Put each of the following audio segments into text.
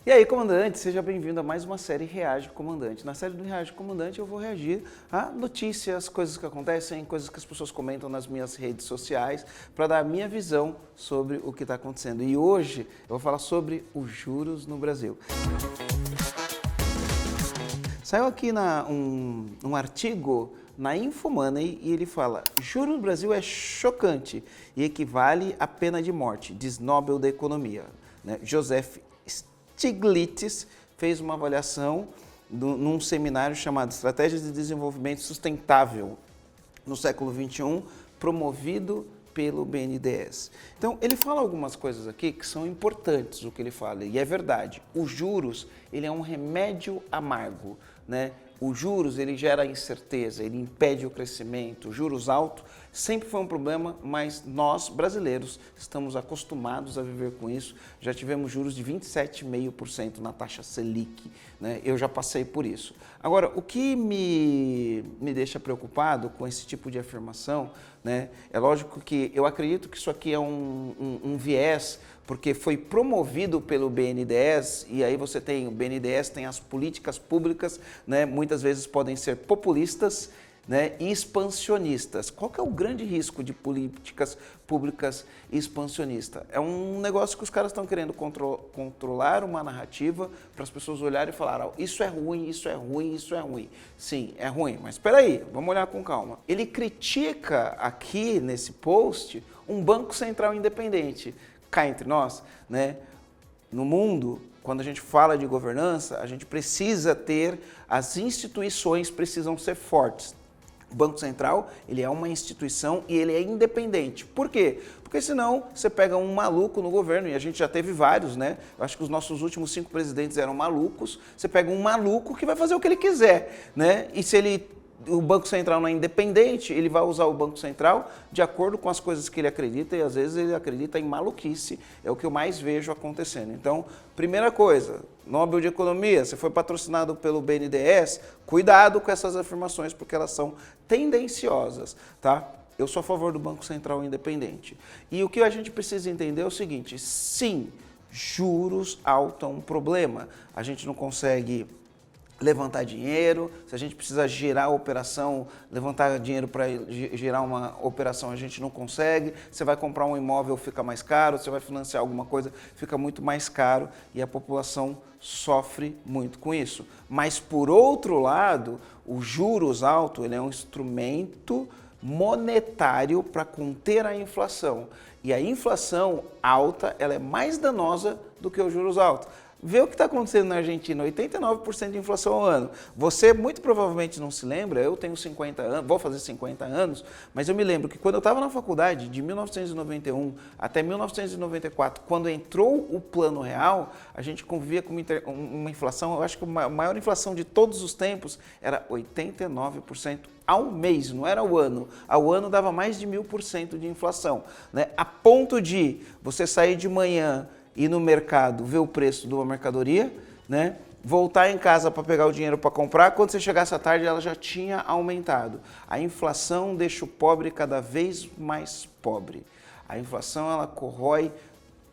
E aí, comandante, seja bem-vindo a mais uma série Reage Comandante. Na série do Reage Comandante eu vou reagir a notícias, coisas que acontecem, coisas que as pessoas comentam nas minhas redes sociais, para dar a minha visão sobre o que está acontecendo. E hoje eu vou falar sobre os juros no Brasil. Saiu aqui um artigo na Infomoney e ele fala: juro no Brasil é chocante e equivale à pena de morte, diz Nobel da Economia. Joseph Stiglitz fez uma avaliação num seminário chamado Estratégias de Desenvolvimento Sustentável no século XXI, promovido pelo BNDES. Então, ele fala algumas coisas aqui que são importantes, o que ele fala, e é verdade. Os juros, ele é um remédio amargo, né? Os juros, ele gera incerteza, ele impede o crescimento. Juros altos sempre foi um problema, mas nós, brasileiros, estamos acostumados a viver com isso. Já tivemos juros de 27,5% na taxa Selic, né? Eu já passei por isso. Agora, o que me deixa preocupado com esse tipo de afirmação, né? É lógico que eu acredito que isso aqui é um viés, porque foi promovido pelo BNDES, e aí você tem, o BNDES tem as políticas públicas, né, muitas vezes podem ser populistas, né, e expansionistas. Qual que é o grande risco de políticas públicas expansionistas? É um negócio que os caras estão querendo controlar uma narrativa para as pessoas olharem e falar: isso é ruim, isso é ruim, isso é ruim. Sim, é ruim, mas espera aí, vamos olhar com calma. Ele critica aqui nesse post um banco central independente. Cá entre nós, né? No mundo, quando a gente fala de governança, a gente precisa ter, as instituições precisam ser fortes. O Banco Central, ele é uma instituição e ele é independente. Por quê? Porque senão você pega um maluco no governo, e a gente já teve vários, né? Eu acho que os nossos últimos 5 presidentes eram malucos. Você pega um maluco que vai fazer o que ele quiser, né? E se o Banco Central não é independente, ele vai usar o Banco Central de acordo com as coisas que ele acredita, e às vezes ele acredita em maluquice, é o que eu mais vejo acontecendo. Então, primeira coisa, Nobel de Economia, você foi patrocinado pelo BNDES, cuidado com essas afirmações, porque elas são tendenciosas, tá? Eu sou a favor do Banco Central independente. E o que a gente precisa entender é o seguinte: sim, juros altos é um problema, a gente não consegue levantar dinheiro, se a gente precisa gerar a operação, levantar dinheiro para gerar uma operação, a gente não consegue. Você vai comprar um imóvel, fica mais caro, você vai financiar alguma coisa, fica muito mais caro, e a população sofre muito com isso. Mas, por outro lado, o juros alto, ele é um instrumento monetário para conter a inflação. E a inflação alta, ela é mais danosa do que os juros altos. Vê o que está acontecendo na Argentina, 89% de inflação ao ano. Você muito provavelmente não se lembra, eu tenho 50 anos, vou fazer 50 anos, mas eu me lembro que quando eu estava na faculdade, de 1991 até 1994, quando entrou o Plano Real, a gente convivia com uma inflação, eu acho que a maior inflação de todos os tempos era 89% ao mês, não era ao ano. Ao ano dava mais de 1000% de inflação, né? A ponto de você sair de manhã, ir no mercado, ver o preço de uma mercadoria, né? Voltar em casa para pegar o dinheiro para comprar, quando você chegasse à tarde ela já tinha aumentado. A inflação deixa o pobre cada vez mais pobre. A inflação, ela corrói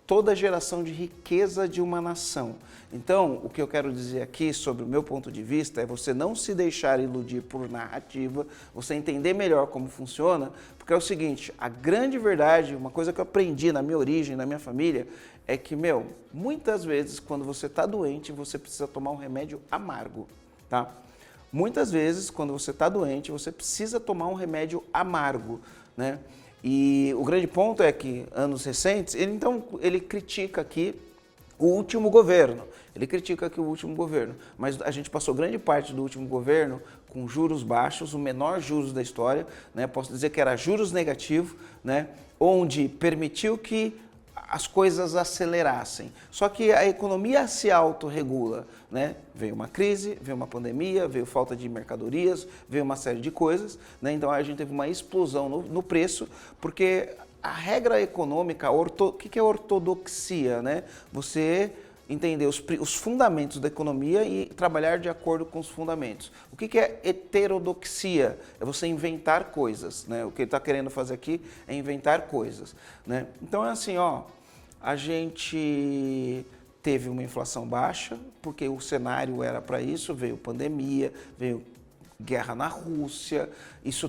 toda a geração de riqueza de uma nação. Então, o que eu quero dizer aqui, sobre o meu ponto de vista, é você não se deixar iludir por narrativa, você entender melhor como funciona, porque é o seguinte: a grande verdade, uma coisa que eu aprendi na minha origem, na minha família, é que, muitas vezes, quando você está doente, você precisa tomar um remédio amargo, tá? Muitas vezes, quando você está doente, você precisa tomar um remédio amargo, né? E o grande ponto é que, anos recentes, ele critica aqui o último governo. Ele critica aqui o último governo, mas a gente passou grande parte do último governo com juros baixos, o menor juros da história, né? Posso dizer que era juros negativos, né? Onde permitiu que as coisas acelerassem. Só que a economia se autorregula, né? Veio uma crise, veio uma pandemia, veio falta de mercadorias, veio uma série de coisas, né? Então a gente teve uma explosão no preço, porque a regra econômica, o que é ortodoxia, né? Você entender os fundamentos da economia e trabalhar de acordo com os fundamentos. O que é heterodoxia? É você inventar coisas, né? O que ele está querendo fazer aqui é inventar coisas, né? Então é assim, ó, a gente teve uma inflação baixa, porque o cenário era para isso, veio pandemia, veio guerra na Rússia, isso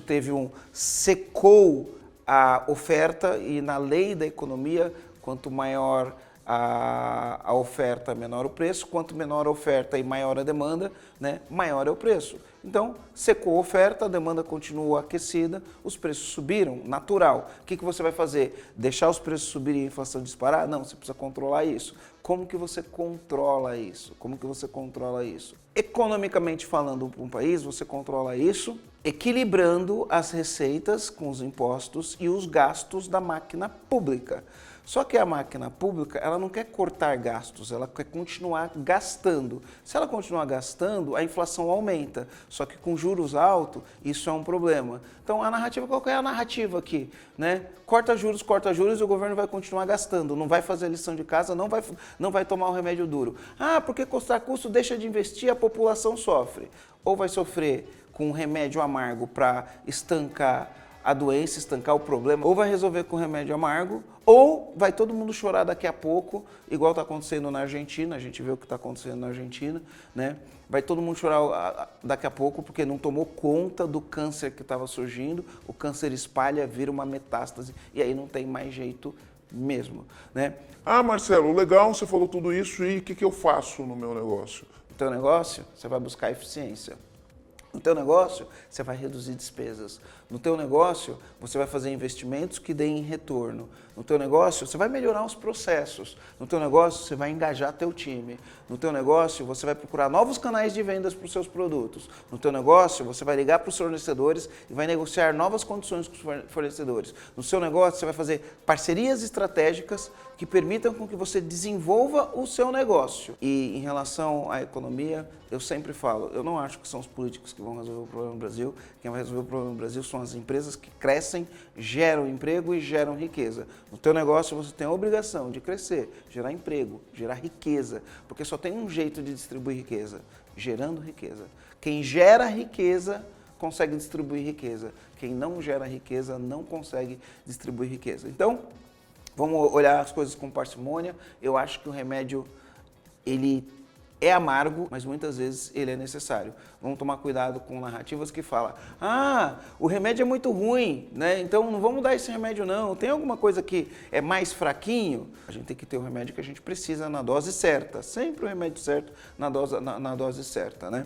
secou a oferta, e na lei da economia, quanto maior a oferta, menor o preço, quanto menor a oferta e maior a demanda, né, maior é o preço. Então, secou a oferta, a demanda continuou aquecida, os preços subiram, natural. O que você vai fazer? Deixar os preços subirem e a inflação disparar? Não, você precisa controlar isso. Como que você controla isso? Como que você controla isso? Economicamente falando, para um país, você controla isso equilibrando as receitas com os impostos e os gastos da máquina pública. Só que a máquina pública, ela não quer cortar gastos, ela quer continuar gastando. Se ela continuar gastando, a inflação aumenta. Só que com juros altos, isso é um problema. Então, a narrativa, qual é a narrativa aqui? Né? Corta juros e o governo vai continuar gastando. Não vai fazer a lição de casa, não vai tomar o remédio duro. Ah, porque custar custo deixa de investir, a população sofre. Ou vai sofrer com um remédio amargo para estancar a doença, estancar o problema, ou vai resolver com remédio amargo, ou vai todo mundo chorar daqui a pouco, igual está acontecendo na Argentina, a gente vê o que está acontecendo na Argentina, né? Vai todo mundo chorar daqui a pouco porque não tomou conta do câncer que estava surgindo, o câncer espalha, vira uma metástase, e aí não tem mais jeito mesmo, né? Ah, Marcelo, legal, você falou tudo isso, e o que eu faço no meu negócio? No teu negócio, você vai buscar eficiência. No teu negócio, você vai reduzir despesas. No teu negócio, você vai fazer investimentos que deem retorno. No teu negócio, você vai melhorar os processos. No teu negócio, você vai engajar teu time. No teu negócio, você vai procurar novos canais de vendas para os seus produtos. No teu negócio, você vai ligar para os fornecedores e vai negociar novas condições com os fornecedores. No seu negócio, você vai fazer parcerias estratégicas que permitam com que você desenvolva o seu negócio. E em relação à economia, eu sempre falo, eu não acho que são os políticos que vão resolver o problema no Brasil. Quem vai resolver o problema no Brasil são as empresas que crescem, geram emprego e geram riqueza. No teu negócio você tem a obrigação de crescer, gerar emprego, gerar riqueza, porque só tem um jeito de distribuir riqueza, gerando riqueza. Quem gera riqueza consegue distribuir riqueza. Quem não gera riqueza não consegue distribuir riqueza. Então, vamos olhar as coisas com parcimônia. Eu acho que o remédio, ele é amargo, mas muitas vezes ele é necessário. Vamos tomar cuidado com narrativas que falam, ah, o remédio é muito ruim, né? Então não vamos dar esse remédio não. Tem alguma coisa que é mais fraquinho? A gente tem que ter o remédio que a gente precisa na dose certa. Sempre o remédio certo na dose certa, né?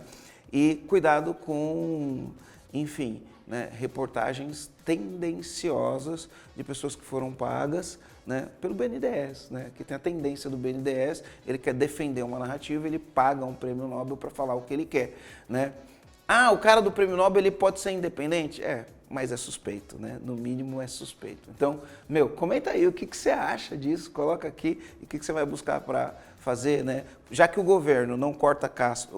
E cuidado com, enfim, né, reportagens tendenciosas de pessoas que foram pagas, né, pelo BNDES, né, que tem a tendência do BNDES, ele quer defender uma narrativa, ele paga um prêmio Nobel para falar o que ele quer, né? Ah, o cara do prêmio Nobel ele pode ser independente? É, mas é suspeito, né? No mínimo é suspeito. Então, comenta aí o que você acha disso, coloca aqui e o que você vai buscar para fazer, né? Já que o governo não corta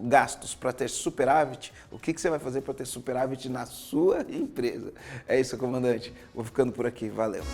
gastos para ter superávit, o que você vai fazer para ter superávit na sua empresa? É isso, comandante. Vou ficando por aqui. Valeu.